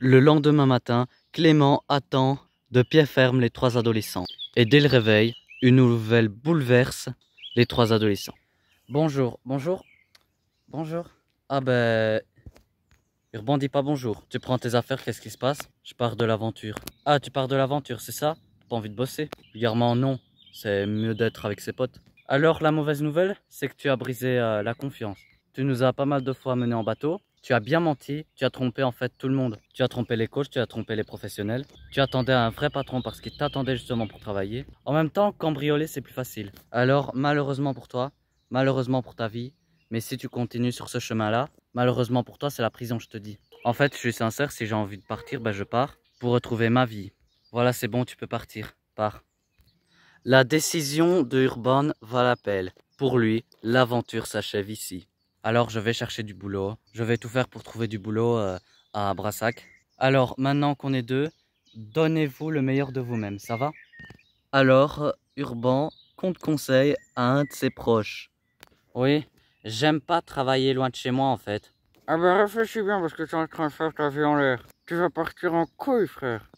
Le lendemain matin, Clément attend de pied ferme les trois adolescents. Et dès le réveil, une nouvelle bouleverse les trois adolescents. Bonjour, bonjour, bonjour. Ah ben, Urban dit pas bonjour. Tu prends tes affaires, qu'est-ce qui se passe? Je pars de l'aventure. Ah, tu pars de l'aventure, c'est ça? T'as pas envie de bosser? Vulgairement, non. C'est mieux d'être avec ses potes. Alors, la mauvaise nouvelle, c'est que tu as brisé la confiance. Tu nous as pas mal de fois menés en bateau. Tu as bien menti, tu as trompé en fait tout le monde. Tu as trompé les coachs, tu as trompé les professionnels. Tu attendais un vrai patron parce qu'il t'attendait justement pour travailler. En même temps, cambrioler c'est plus facile. Alors malheureusement pour toi, malheureusement pour ta vie, mais si tu continues sur ce chemin-là, malheureusement pour toi c'est la prison je te dis. En fait je suis sincère, si j'ai envie de partir, ben je pars pour retrouver ma vie. Voilà c'est bon, tu peux partir, pars. La décision de Urban va l'appel. Pour lui, l'aventure s'achève ici. Alors je vais chercher du boulot. Je vais tout faire pour trouver du boulot à Brassac. Alors maintenant qu'on est deux, donnez-vous le meilleur de vous-même, ça va? Alors Urban compte conseil à un de ses proches. Oui, j'aime pas travailler loin de chez moi en fait. Ah bah réfléchis bien parce que tu es en train de faire ta vie en l'air. Tu vas partir en couille, frère.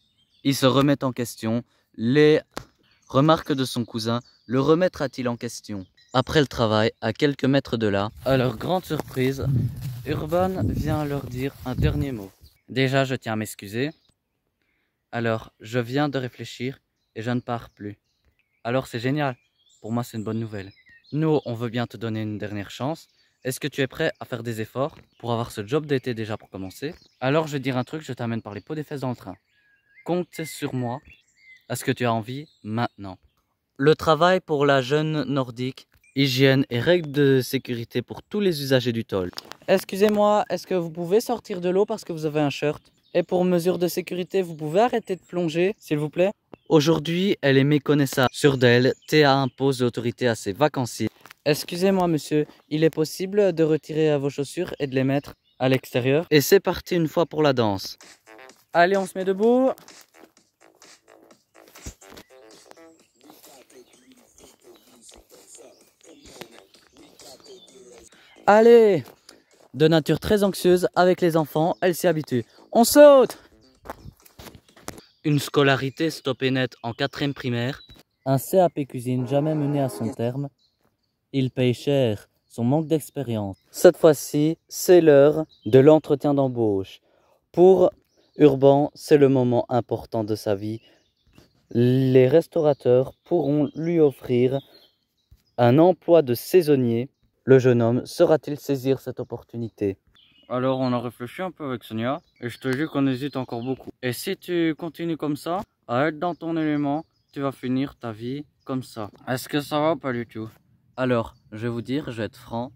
Il se remet en question. Les remarques de son cousin le remettra-t-il en question? Après le travail, à quelques mètres de là, à leur grande surprise, Urban vient leur dire un dernier mot. Déjà, je tiens à m'excuser. Alors, je viens de réfléchir et je ne pars plus. Alors, c'est génial. Pour moi, c'est une bonne nouvelle. Nous, on veut bien te donner une dernière chance. Est-ce que tu es prêt à faire des efforts pour avoir ce job d'été déjà pour commencer? Alors, je vais dire un truc, je t'amène par les pots des fesses dans le train. Compte sur moi. Est-ce que tu as envie maintenant? Le travail pour la jeune nordique, hygiène et règles de sécurité pour tous les usagers du toll. Excusez-moi, est-ce que vous pouvez sortir de l'eau parce que vous avez un shirt? Et pour mesure de sécurité, vous pouvez arrêter de plonger, s'il vous plaît? Aujourd'hui, elle est méconnaissable. Sur d'elle, TA impose l'autorité à ses vacanciers. Excusez-moi, monsieur, il est possible de retirer vos chaussures et de les mettre à l'extérieur? Et c'est parti une fois pour la danse. Allez, on se met debout. Allez! De nature très anxieuse, avec les enfants, elle s'y habitue. On saute! Une scolarité stoppée net en 4e primaire. Un CAP cuisine jamais mené à son terme. Il paye cher son manque d'expérience. Cette fois-ci, c'est l'heure de l'entretien d'embauche. Pour Urban, c'est le moment important de sa vie. Les restaurateurs pourront lui offrir un emploi de saisonnier. Le jeune homme saura-t-il saisir cette opportunité? Alors on a réfléchi un peu avec Sonia et je te dis qu'on hésite encore beaucoup. Et si tu continues comme ça, à être dans ton élément, tu vas finir ta vie comme ça. Est-ce que ça va pas du tout? Alors, je vais vous dire, je vais être franc.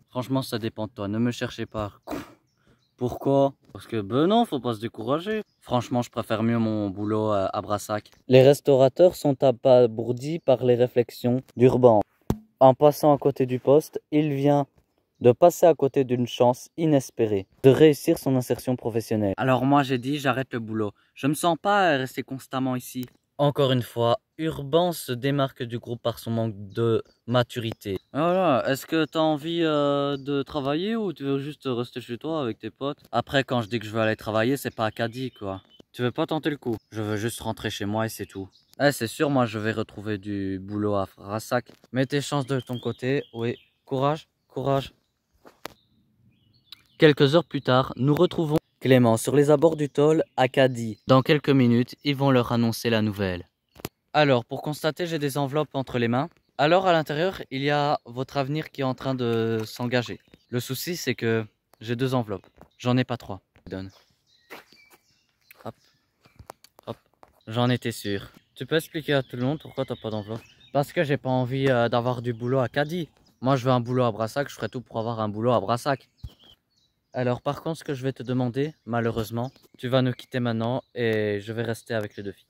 Franchement, ça dépend de toi. Ne me cherchez pas. Pourquoi? Parce que ben non, faut pas se décourager. Franchement, je préfère mieux mon boulot à Brassac. Les restaurateurs sont abasourdis par les réflexions d'Urban. En passant à côté du poste, il vient de passer à côté d'une chance inespérée de réussir son insertion professionnelle. Alors moi j'ai dit j'arrête le boulot. Je me sens pas rester constamment ici. Encore une fois, Urban se démarque du groupe par son manque de maturité. Voilà, est-ce que tu as envie de travailler ou tu veux juste rester chez toi avec tes potes? Après, quand je dis que je veux aller travailler, c'est pas acadie quoi. Tu veux pas tenter le coup? Je veux juste rentrer chez moi et c'est tout. Eh, c'est sûr, moi je vais retrouver du boulot à Brassac. Mets tes chances de ton côté, oui. Courage, courage. Quelques heures plus tard, nous retrouvons Clément sur les abords du toll à Cadix. Dans quelques minutes, ils vont leur annoncer la nouvelle. Alors, pour constater, j'ai des enveloppes entre les mains. Alors, à l'intérieur, il y a votre avenir qui est en train de s'engager. Le souci, c'est que j'ai 2 enveloppes. J'en ai pas 3. Donne. Hop. Hop. J'en étais sûr. Tu peux expliquer à tout le monde pourquoi t'as pas d'enveloppe? Parce que j'ai pas envie d'avoir du boulot à Cadix. Moi, je veux un boulot à Brassac. Je ferai tout pour avoir un boulot à Brassac. Alors, par contre, ce que je vais te demander, malheureusement, tu vas nous quitter maintenant et je vais rester avec les 2 filles.